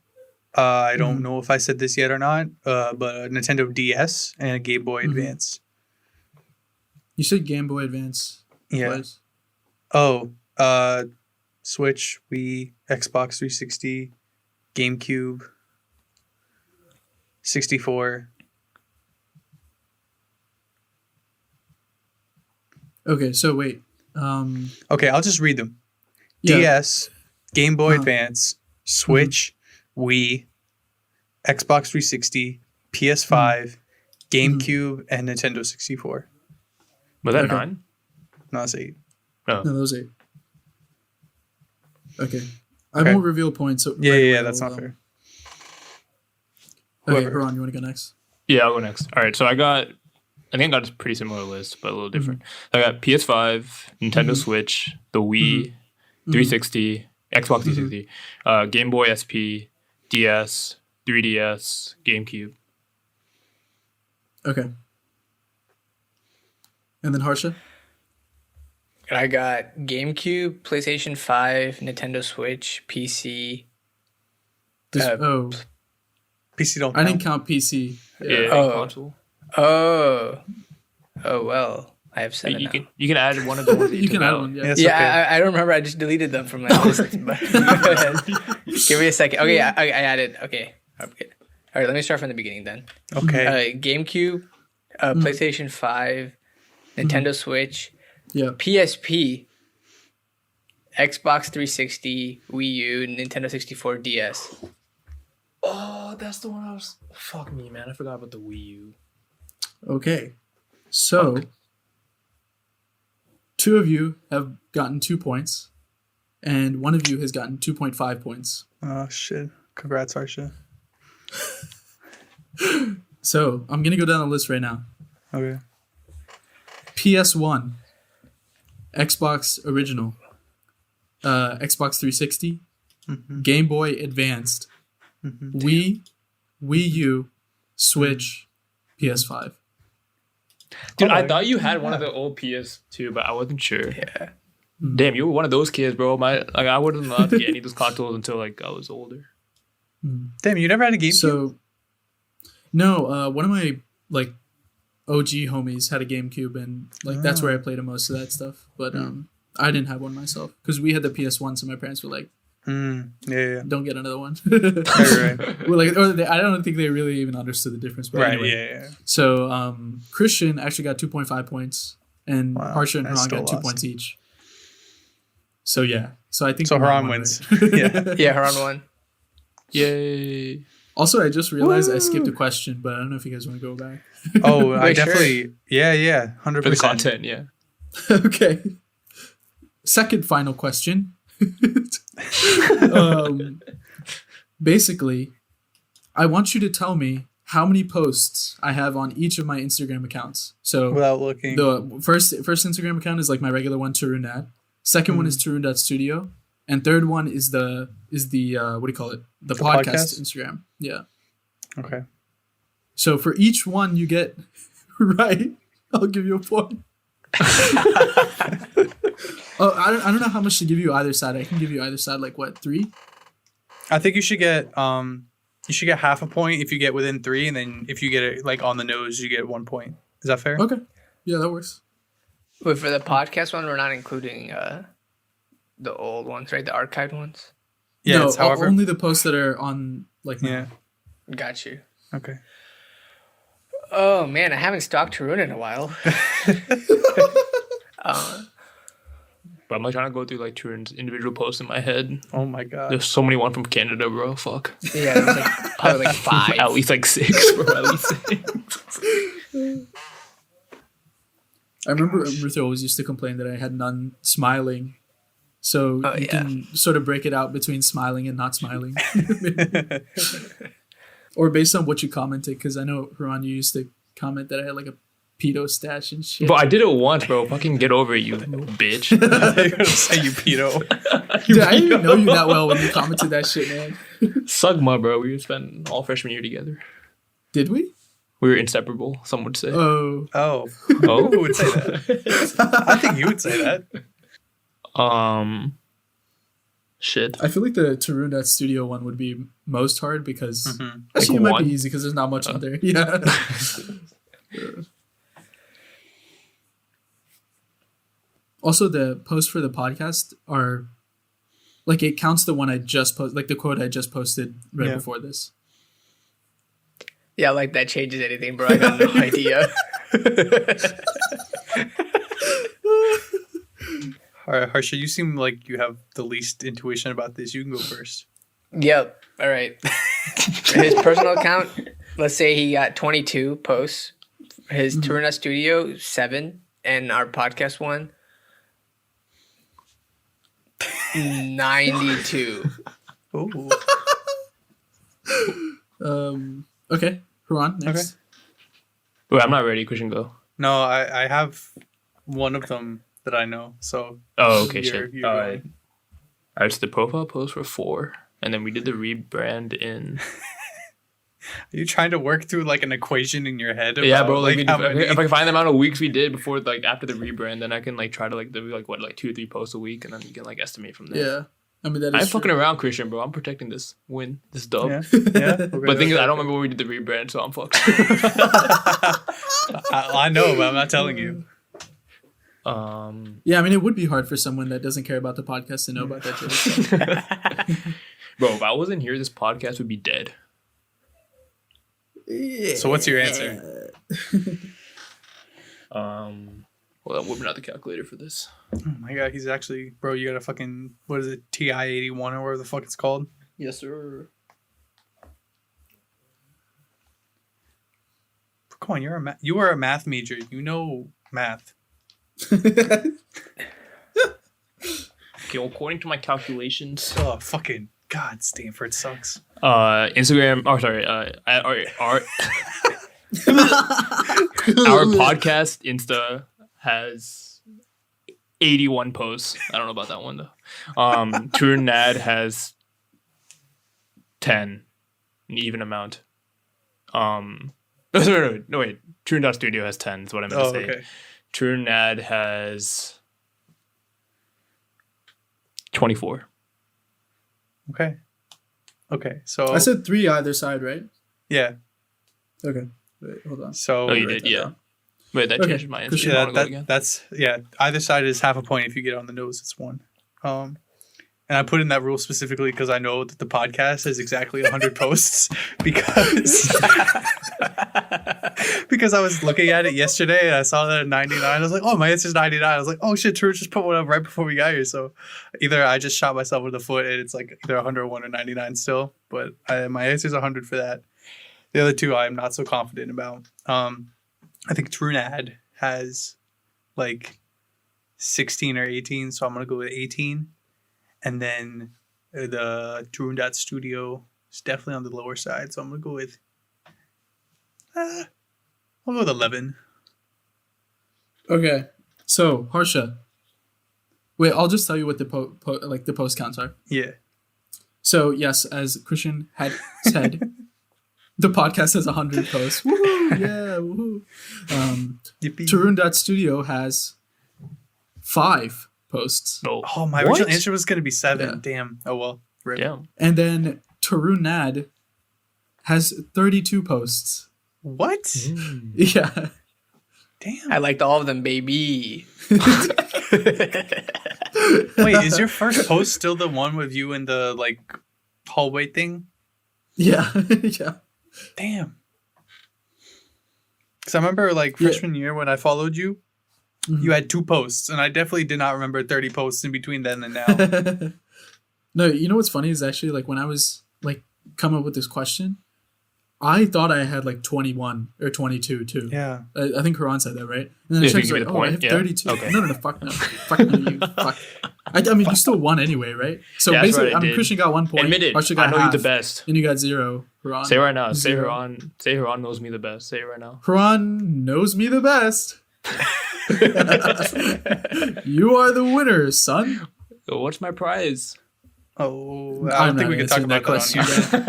I don't Mhm. know if I said this yet or not, but a Nintendo DS and a Game Boy Mhm. Advance. You said Game Boy Advance. Yeah. twice. Oh, Switch, Wii, Xbox 360, GameCube, 64. Okay, so wait. Okay, I'll just read them. Yeah. DS, Game Boy Uh-huh. Advance, Switch, Wii, Xbox 360, PS5, GameCube, and Nintendo 64. Was that Okay. 9? No, that's 8. No, those 8. Okay. I Okay. won't reveal points. So Yeah, right yeah, away, that's I'll, not fair. Okay, Whoever. Ron, you want to go next? Yeah, I'll go next. All right, so I think I got a pretty similar list, but a little different. I got PS5, Nintendo Switch, the Wii, 360, Xbox 360, Game Boy SP, DS, 3DS, GameCube. Okay. And then Harsha? I got GameCube, PlayStation 5, Nintendo Switch, PC. Oh, PC don't I count. didn't count PC. Yeah, Oh. console. Oh well, I have 7 You now. can add one of the ones that You can took add out. one, yeah. Yeah, it's Yeah, okay. I don't remember. I just deleted them from my list. But give me a second. Okay, I added. Okay, I'm good. All right, let me start from the beginning then. Okay. GameCube, PlayStation 5, Nintendo Switch, Yeah. PSP, Xbox 360, Wii U, Nintendo 64, DS. Oh, that's the one I was. Fuck me, man. I forgot about the Wii U. Okay. So, 2 of you have gotten 2 points, and 1 of you has gotten 2.5 points. Oh, shit. Congrats, Harsha. So, I'm going to go down the list right now. Okay. PS1, Xbox Original, Xbox 360, Game Boy Advanced, Wii, Wii U, Switch, PS5. Dude, I Okay. thought you had one of the old PS2, but I wasn't sure. Yeah. Damn, you were one of those kids, bro. I wasn't allowed to get any of those consoles until like I was older. Damn, you never had a GameCube? So, no, one of my like OG homies had a GameCube, and like that's where I played most of that stuff. But I didn't have one myself because we had the PS1, so my parents were like, Yeah. "Don't get another one." Right. Well, like, I don't think they really even understood the difference. But Right, anyway. yeah. So Christian actually got 2.5 points, and Wow, Harsha and I Haran still got 2 lost. points each. So yeah, so I think So Haran Haran won, wins. right? Yeah. Yeah, Haran won. Yay. Also, I just realized I skipped a question, but I don't know if you guys want to go back. Oh, I Wait, sure. definitely. Yeah. 100%. For the content, yeah. Okay. Second final question. Basically, I want you to tell me how many posts I have on each of my Instagram accounts. So Without looking. the first Instagram account is like my regular one, Tarunat. Second one is Tarun.studio. And third one is the what do you call it? The podcast podcast? Instagram. Yeah. Okay. So for each one you get right, I'll give you a point. Oh, I don't know how much to give you either side. I can give you either side like what, 3? I think you should get half a point if you get within 3, and then if you get it like on the nose, you get 1 point. Is that fair? Okay. Yeah, that works. Wait, for the podcast one, we're not including the old ones, right? The archived ones. Yeah. No, It's however. only the posts that are on like Yeah. Got you. Okay. Oh man, I haven't stalked Tarun in a while. But I'm like trying to go through like Turin's individual posts in my head. Oh my god. There's so many one from Canada, bro. Fuck. Yeah, there's like probably like 5. At least like 6, bro. At least 6. I remember Murtho always used to complain that I had none smiling. So Oh, you yeah. can sort of break it out between smiling and not smiling. Or based on what you commented, because I know, Haran, you used to comment that I had like a pedo stash and shit. But I did it once, bro. Fucking get over it, you little bitch. You're gonna say you pedo. Dude, I didn't even know you that well when you commented that shit, man. Sugma, bro. We spent all freshman year together. Did we? We were inseparable, some would say. Oh. Oh. Oh. Who would say that? I think you would say that. Shit. I feel like the Tarun.studio one would be most hard because Mhm. actually Like it might one? be easy because there's not much on there. Yeah. Also, the posts for the podcast are Like it counts the one I just posted, like the quote I just posted right Yeah. before this. Yeah, like that changes anything, bro. I got no idea. All right, Harsha, you seem like you have the least intuition about this. You can go first. Yep. All right. His personal account, let's say he got 22 posts. His Turna Studio, 7. And our podcast one, 92. Ooh. Okay. Huron, next. Wait, I'm not ready. Christian, go. No, I have one of them that I know. So Oh, okay, you're- shit. you're All going. right. All right, so the profile posts were 4, and then we did the rebrand in. Are you trying to work through like an equation in your head? Yeah, about, bro. Like, how many- if I can find the amount of weeks we did before, like after the rebrand, then I can like try to like do like 2 or 3 posts a week, and then you can like estimate from there. Yeah. I mean, that I'm is fucking true. around, Christian, bro. I'm protecting this win, this dub. Yeah, yeah. But the thing is, I don't remember when we did the rebrand, so I'm fucked. I know, but I'm not telling you. Yeah, I mean, it would be hard for someone that doesn't care about the podcast to know about that joke. Bro, if I wasn't here, this podcast would be dead. So what's your answer? Well, I'm whipping out the calculator for this. Oh my god, he's actually, bro. You got a fucking, what is it, TI-81 or whatever the fuck it's called? Yes, sir. Come on, you are a math major. You know math. Okay, well, according to my calculations, Oh fucking god, Stanford sucks. Instagram. Oh, sorry. Our podcast Insta has 81 posts. I don't know about that one though. True Nad has 10, an even amount. No, wait. True Studio has 10. Is what I meant to Oh, say. okay. True Nad has 24. Okay. So I said 3 either side, right? yeah. Okay. Wait, hold on. So Oh, you write did, that yeah. down. Wait, that Okay, changed my answer. Christian, You yeah, wanna go again? that's either side is half a point. If you get on the nose, it's 1. And I put in that rule specifically because I know that the podcast has exactly 100 posts because because I was looking at it yesterday and I saw that at 99. I was like, oh, my answer's 99. I was like, oh shit, True just put one up right before we got here. So either I just shot myself in the foot and it's like either 101 or 99 still, but my answer's 100 for that. The other 2 I'm not so confident about. I think TrueNAD has like 16 or 18, so I'm gonna go with 18. And then the True Studio is definitely on the lower side, so I'm gonna go with I'll go with 11. Okay. So, Harsha. Wait, I'll just tell you what the the post counts are. Yeah. So, yes, as Christian had said, the podcast has 100 posts. Woohoo! Yeah, woohoo. Yippee. Tarun.studio has 5 posts. No. Oh, my What? original answer was gonna be 7. Yeah. Damn. Oh well. Rip. Damn. And then Tarunad has 32 posts. What? Yeah. Damn. I liked all of them, baby. Wait, is your first post still the one with you in the like hallway thing? Yeah. Yeah. Damn. Because I remember like freshman year when I followed you, you had 2 posts, and I definitely did not remember 30 posts in between then and now. No, you know what's funny is actually like when I was like coming up with this question, I thought I had like 21 or 22 too. Yeah. I think Karan said that, right? And then Yeah, I checked, give me like, the oh, I point, have yeah. 32. Okay. No, fuck no. Fuck no, you fuck. I mean, you still won anyway, right? So Yeah, that's basically, right, I I mean, did. Christian got 1 point. Admit it. Harsha I got know you half, the best. and you got 0. Haran. Say it right now. Say 0. Haran. Say Haran knows me the best. Say it right now. Haran knows me the best. You are the winner, son. So what's my prize? Oh, I don't I'm think not we can talk answering that about that on question.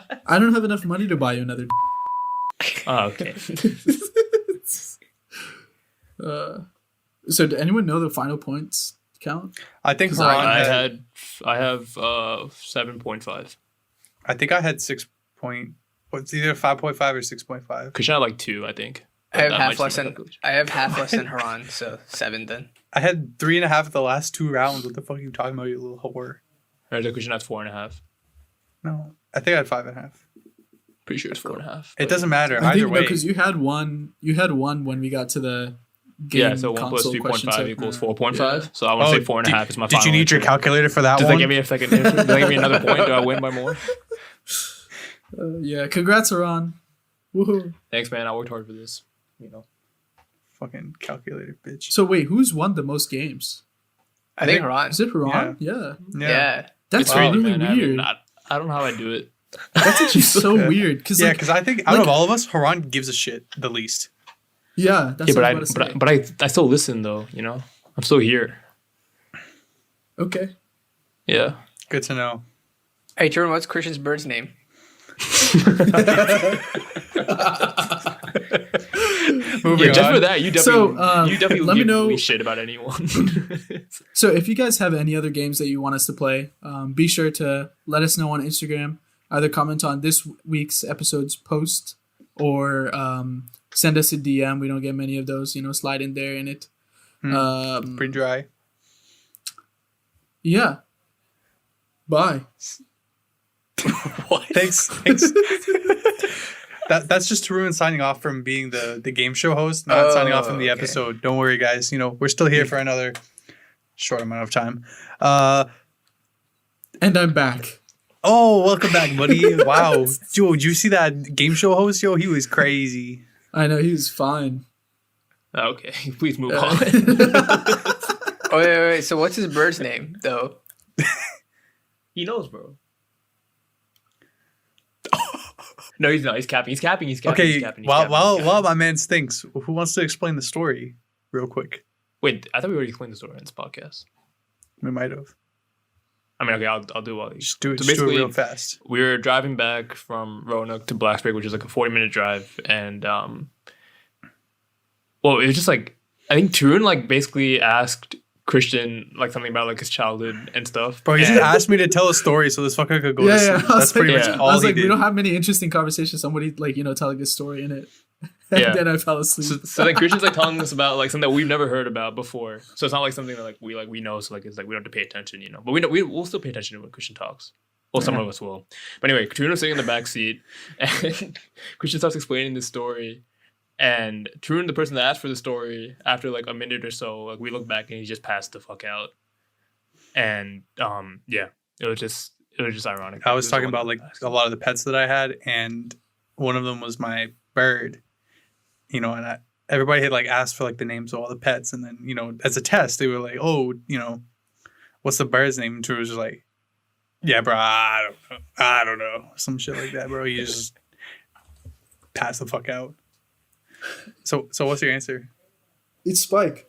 here. I don't have enough money to buy you another. Oh, okay. So, did anyone know the final points count? I think 'Cause Haran I have 7.5. I think I had 6 point. It's either 5.5 or 6.5. Christian had like 2, I think. I have That half might less seem than like calculation. I have half less than Haran, so 7 then. I had 3.5 of the last 2 rounds. What the fuck are you talking about, you little whore? Or is it Christian has 4.5? No, I think I had 5.5. Pretty sure it's 4.5. It doesn't matter I either think way. because you had one. You had one when we got to the game. Yeah, so 1 plus console question 3.5 set. equals 4.5. Yeah. So I want to say 4.5 is my final Did you need your answer. calculator for that Does one? that give me a second answer? Does that give me another point? Do I win by more? Yeah, congrats, Aran. Woohoo! Thanks, man. I worked hard for this. Fucking calculator, bitch. So wait, who's won the most games? I think Haran. Is it Haran? Yeah. Yeah. That's It's crazy, really man. weird. I don't know how I do it. That's actually so Yeah. weird. Cause Yeah, like, because I think out like- of all of us, Haran gives a shit the least. yeah, that's Yeah, what I was about to say. but I still listen though. I'm still here. Okay. Yeah. Good to know. Hey, Jordan, what's Christian's bird's name? Moving Yeah, just on. for that, you So, definitely you definitely let me give know- me shit about anyone. So if you guys have any other games that you want us to play, be sure to let us know on Instagram. Either comment on this week's episode's post or send us a DM. We don't get many of those. Slide in there in it. Pretty dry. Yeah. Bye. What? Thanks. That's just Tarun signing off from being the game show host, not signing off from the okay. episode. Don't worry, guys. We're still here for another short amount of time. And I'm back. Oh, welcome back, buddy. Wow. Joe, did you see that game show host? Yo, he was crazy. I know he was fine. Okay, please move on. Oh, wait. So what's his bird's name, though? He knows, bro. No, he's not. He's capping. Okay, He's capping. while my man stinks, who wants to explain the story real quick? Wait, I thought we already explained the story in this podcast. We might have. I mean, okay, I'll do while you. Just do it, So just do it basically, real fast. we were driving back from Roanoke to Blacksburg, which is like a 40-minute drive, and well, it was just like I think Tarun like basically asked Christian like something about like his childhood and stuff. Bro, he just and- asked me to tell a story so this fucker could go to Yeah, sleep. yeah. I was That's pretty like, much yeah. all I was he like, did. we don't have many interesting conversations. Somebody telling a story in it. And Yeah. then I fell asleep. So then Christian's like telling us about like something that we've never heard about before. So it's not like something that we know. So like it's like we don't have to pay attention, But we'll still pay attention to when Christian talks. Well, some of us will. But anyway, Tarun was sitting in the back seat, and Christian starts explaining this story. And Tarun, the person that asked for the story, after like a minute or so, like we look back and he just passed the fuck out. And yeah, it was just ironic. I was It talking one about of like the best. a lot of the pets that I had, and one of them was my bird. And everybody had like asked for like the names of all the pets, and then as a test they were like, oh, what's the bird's name? And Drew was just like, yeah, bro, I don't know, some shit like that, bro. You just pass the fuck out. So what's your answer? It's Spike.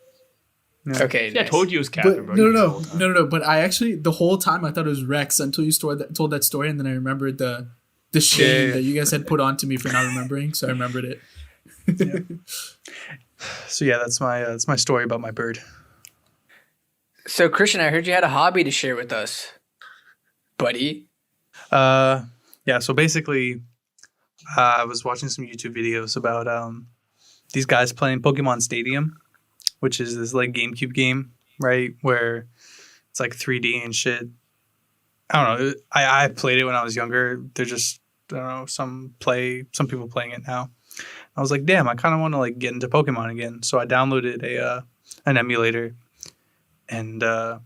Yeah. Okay. Yeah, I nice. told you it was Captain, But bro. no, You no, know no, the whole time. no, no, no. But I actually, the whole time I thought it was Rex until you told that story, and then I remembered the shame Yeah. that you guys had put on to me for not remembering. So I remembered it. So yeah, that's my story about my bird. So, Christian, I heard you had a hobby to share with us, buddy. Yeah. So basically, I was watching some YouTube videos about these guys playing Pokemon Stadium, which is this like GameCube game, right? Where it's like 3D and shit. I don't know. I played it when I was younger. They're just I don't know some people playing it now. I was like, damn, I kind of want to like get into Pokemon again. So I downloaded an emulator and on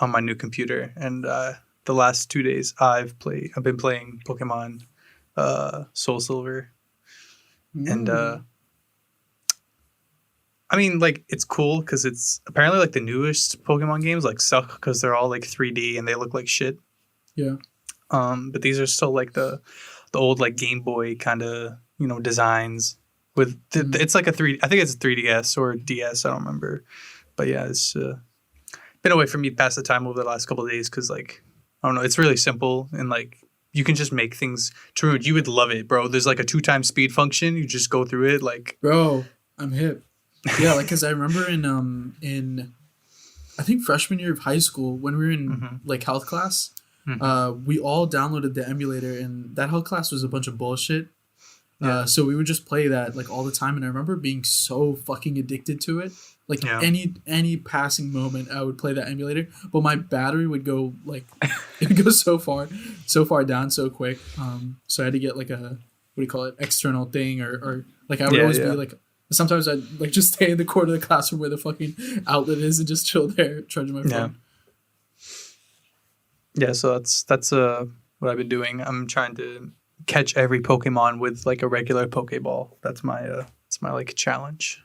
my new computer. And the last 2 days I've been playing Pokemon Soul Silver. And I mean, like, it's cool because it's apparently like the newest Pokemon games like suck because they're all like 3D and they look like shit. Yeah. But these are still like the old like Game Boy kind of designs with it's like I think it's a 3DS or DS, I don't remember, but yeah, it's been a way for me to pass the time over the last couple of days because like I don't know, it's really simple and like you can just make things. True, you would love it, bro. There's like a 2x speed function. You just go through it like Bro, I'm hip. Yeah, like because I remember in I think freshman year of high school when we were in like health class, we all downloaded the emulator, and that health class was a bunch of bullshit. So we would just play that like all the time, and I remember being so fucking addicted to it. Like any passing moment, I would play that emulator, but my battery would go like it would go so far down so quick. So I had to get like a what do you call it, external thing, or like I would always be like. Sometimes I'd like just stay in the corner of the classroom where the fucking outlet is and just chill there, charging my phone. Yeah, so that's what I've been doing. I'm trying to catch every Pokemon with like a regular Pokeball. That's my like challenge.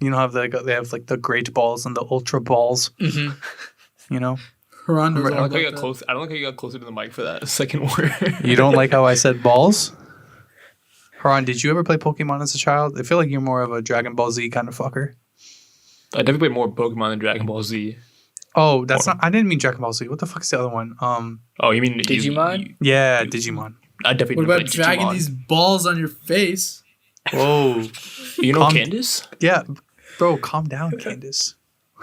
You know how they have like the Great Balls and the Ultra Balls. Mm-hmm. You know. I don't like how you got closer to the mic for that second word. You don't like how I said balls? Haran, did you ever play Pokemon as a child? I feel like you're more of a Dragon Ball Z kind of fucker. I definitely played more Pokemon than Dragon Ball Z. Oh, that's not. I didn't mean Dragon Ball Z. What the fuck is the other one? Oh, you mean Digimon? Yeah, Digimon. I definitely. What about dragging these balls on your face? Whoa. You know Candace? Yeah, bro, calm down, Candace.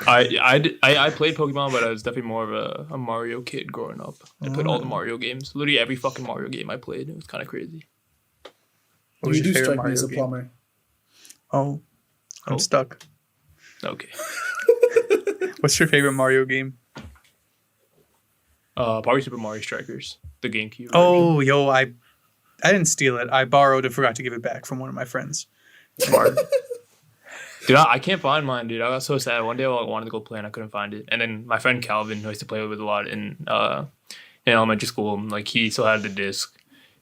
I played Pokemon, but I was definitely more of a Mario kid growing up. I played all the Mario games. Literally every fucking Mario game I played. It was kind of crazy. What was you your do favorite strike Mario me as a game? plumber. Oh, I'm stuck. Okay. What's your favorite Mario game? Probably Super Mario Strikers, the GameCube. Oh, yo, I didn't steal it. I borrowed and forgot to give it back from one of my friends. Smart. Dude, I can't find mine, dude. I got so sad. One day I wanted to go play and I couldn't find it. And then my friend Calvin, who I used to play with a lot in elementary school, like he still had the disc.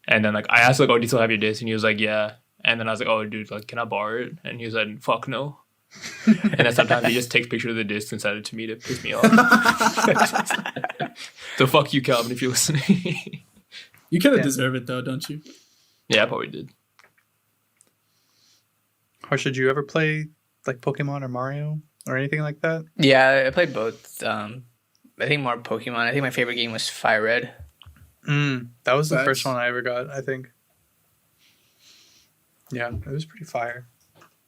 And then like I asked like, "Oh, do you still have your disc?" And he was like, "Yeah." And then I was like, "Oh, dude, like, can I borrow it?" And he was like, "Fuck no." And then sometimes he just takes pictures of the disc and sends it to me to piss me off. So fuck you, Calvin, if you're listening. You kind of deserve it though, don't you? Yeah, I probably did. Or should you ever play like Pokemon or Mario or anything like that? Yeah, I played both. I think more Pokemon. I think my favorite game was Fire Red. That was the first one I ever got, I think. Yeah, it was pretty fire.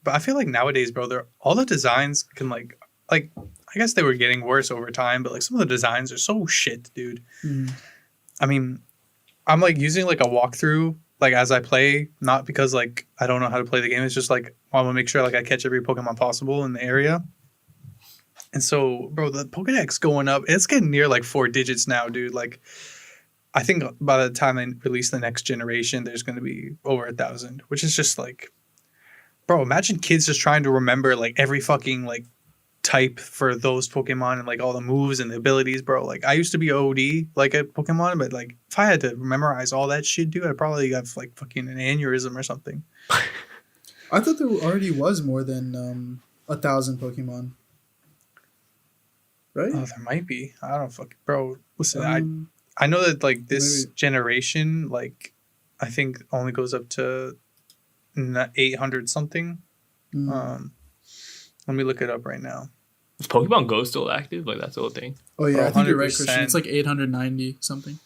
But I feel like nowadays, bro, all the designs can like I guess they were getting worse over time, but like some of the designs are so shit, dude. I mean, I'm like using like a walkthrough like as I play, not because like I don't know how to play the game. It's just like I want to make sure like I catch every Pokemon possible in the area. And so, bro, the Pokedex going up, it's getting near like 4 digits now, dude. Like, I think by the time they release the next generation, there's going to be over 1,000, which is just like, bro, imagine kids just trying to remember like every fucking like type for those Pokemon and like all the moves and the abilities, bro. Like I used to be OD like at Pokemon, but like if I had to memorize all that shit, dude, I'd probably have like fucking an aneurysm or something. I thought there already was more than 1,000 Pokemon. Right? Oh, there might be. I don't fucking, bro. Listen, I know that like this generation, like I think only goes up to 800 something. Let me look it up right now. Is Pokemon Go still active? Like that's the whole thing. Oh yeah, Bro, I think you're right, 100%. Christian. It's like 890 something.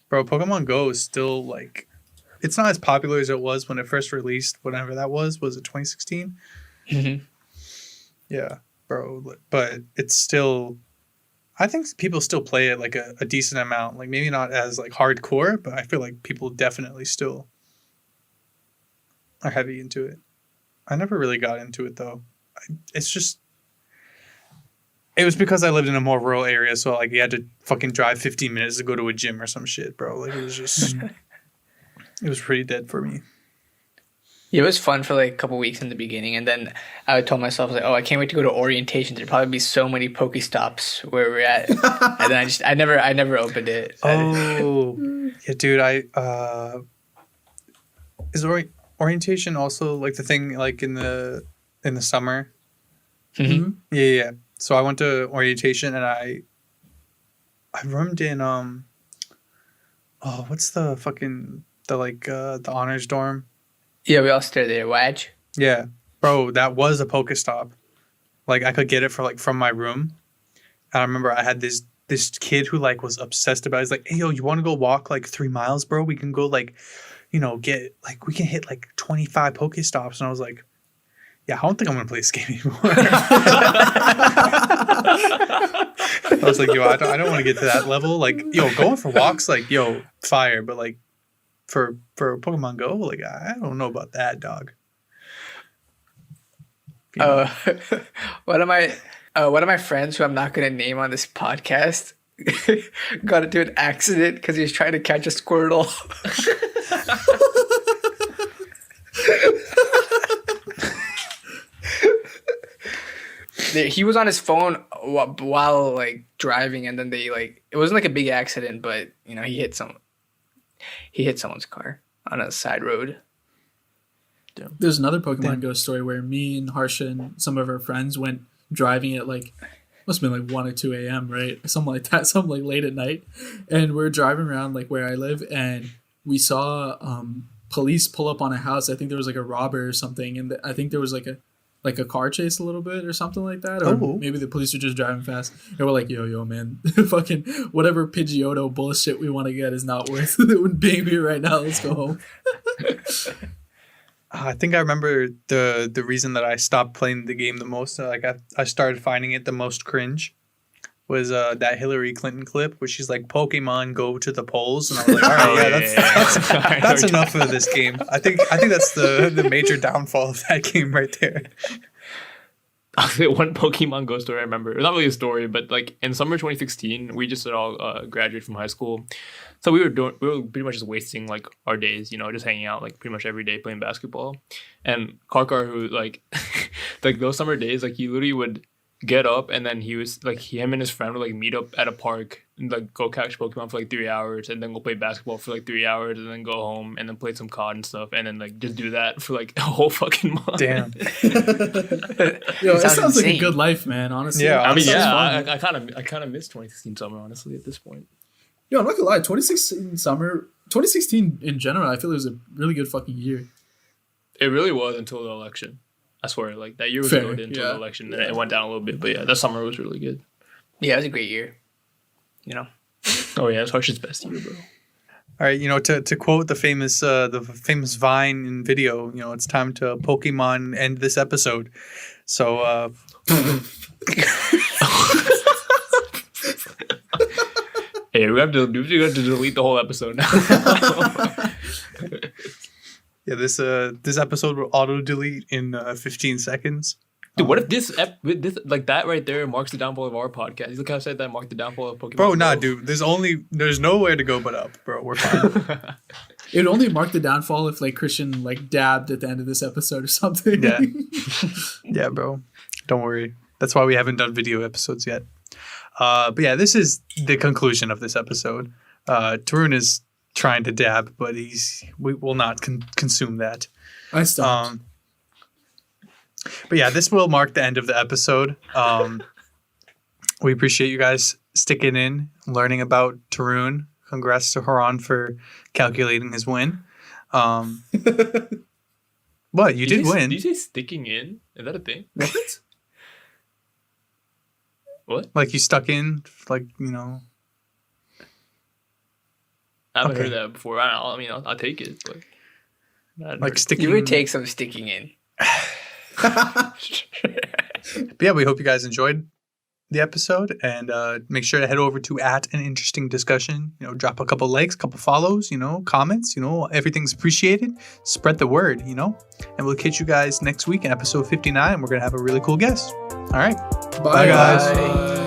Bro, Pokemon Go is still like, it's not as popular as it was when it first released. Whatever that was it 2016? Mm-hmm. Yeah, bro. But it's still, I think people still play it like a decent amount. Like maybe not as like hardcore, but I feel like people definitely still are heavy into it. I never really got into it though. It's just, it was because I lived in a more rural area, so like you had to fucking drive 15 minutes to go to a gym or some shit, bro. Like it was just, it was pretty dead for me. Yeah, it was fun for like a couple weeks in the beginning, and then I would tell myself like, "Oh, I can't wait to go to orientation. There'd probably be so many Pokestops where we're at." And then I never opened it. Oh, yeah, dude. Is orientation also like the thing like in the summer? Mm-hmm. Yeah. So I went to orientation and I roomed in what's the fucking the honors dorm? Yeah, we all stayed there. Wedge. Yeah, bro, that was a Pokestop. Like I could get it for like from my room. And I remember I had this kid who like was obsessed about it. He's like, "Hey yo, you want to go walk like 3 miles, bro? We can go like, get like we can hit like 25 Pokestops." And I was like, "Yeah, I don't think I'm gonna play this game anymore." I was like, "Yo, I don't want to get to that level. Like, yo, going for walks, like, yo, fire, but like, for Pokemon Go. Like I don't know about that, dog. One of my friends who I'm not gonna name on this podcast got into an accident because he was trying to catch a Squirtle. He was on his phone while like driving, and then they like it wasn't like a big accident, but you know he hit someone's car on a side road. There's another Pokemon Go story where me and Harsha and some of our friends went driving at like must have been like 1 or 2 a.m. right, something like that, something like late at night, and we're driving around like where I live, and we saw police pull up on a house. I think there was like a robber or something, and I think there was like a car chase a little bit or something like that, or maybe the police were just driving fast. And we're like, yo, man, fucking whatever Pidgeotto bullshit we want to get is not worth being here right now. Let's go home. I think I remember the reason that I stopped playing the game the most. Like I started finding it the most cringe was that Hillary Clinton clip where she's like, "Pokemon go to the polls," and I was like, "All right, that's enough of this game." I think that's the major downfall of that game right there. One Pokemon Go story I remember. Not really a story, but like in summer 2016, we just all graduated from high school. So we were pretty much just wasting like our days, you know, just hanging out like pretty much every day playing basketball. And Karkar, who like like those summer days, like he literally would get up and then him and his friend would like meet up at a park and like go catch Pokemon for like 3 hours and then go play basketball for like 3 hours and then go home and then play some COD and stuff and then like just do that for like a whole fucking month. Damn. Yo, it sounds like a good life, man, honestly. Yeah, I mean, yeah, I kind of miss 2016 summer, honestly, at this point. Yo, I'm not gonna lie, 2016 in general, I feel it was a really good fucking year. It really was until the election. I swear, like that year was good until the election, and it went down a little bit. But yeah, that summer was really good. Yeah, it was a great year. You know. Oh yeah, it's Harsh's best year, bro. All right, you know, to quote the famous Vine in video, you know, it's time to Pokemon end this episode. So. Hey, we have to delete the whole episode now. Yeah, this episode will auto delete in 15 seconds. Dude, what if this like that right there marks the downfall of our podcast? You look how I said that marked the downfall of Pokemon. Bro, nah, dude. There's nowhere to go but up, bro. We're fine. It would only mark the downfall if like Christian like dabbed at the end of this episode or something. Yeah. Yeah, bro. Don't worry. That's why we haven't done video episodes yet. But yeah, this is the conclusion of this episode. Tarun is trying to dab, but we will not consume that. I stopped. But yeah, this will mark the end of the episode. We appreciate you guys sticking in, learning about Tarun. Congrats to Haran for calculating his win. What? You did win. Did you say sticking in? Is that a thing? What? What? Like you stuck in, like, you know. I haven't heard that before. I mean, I'll take it. But like sticking. You would take some sticking in. But yeah, we hope you guys enjoyed the episode, and make sure to head over to @AnInterestingDiscussion. You know, drop a couple likes, couple follows, you know, comments. You know, everything's appreciated. Spread the word, you know, and we'll catch you guys next week in episode 59. We're gonna have a really cool guest. All right, Bye guys. Bye.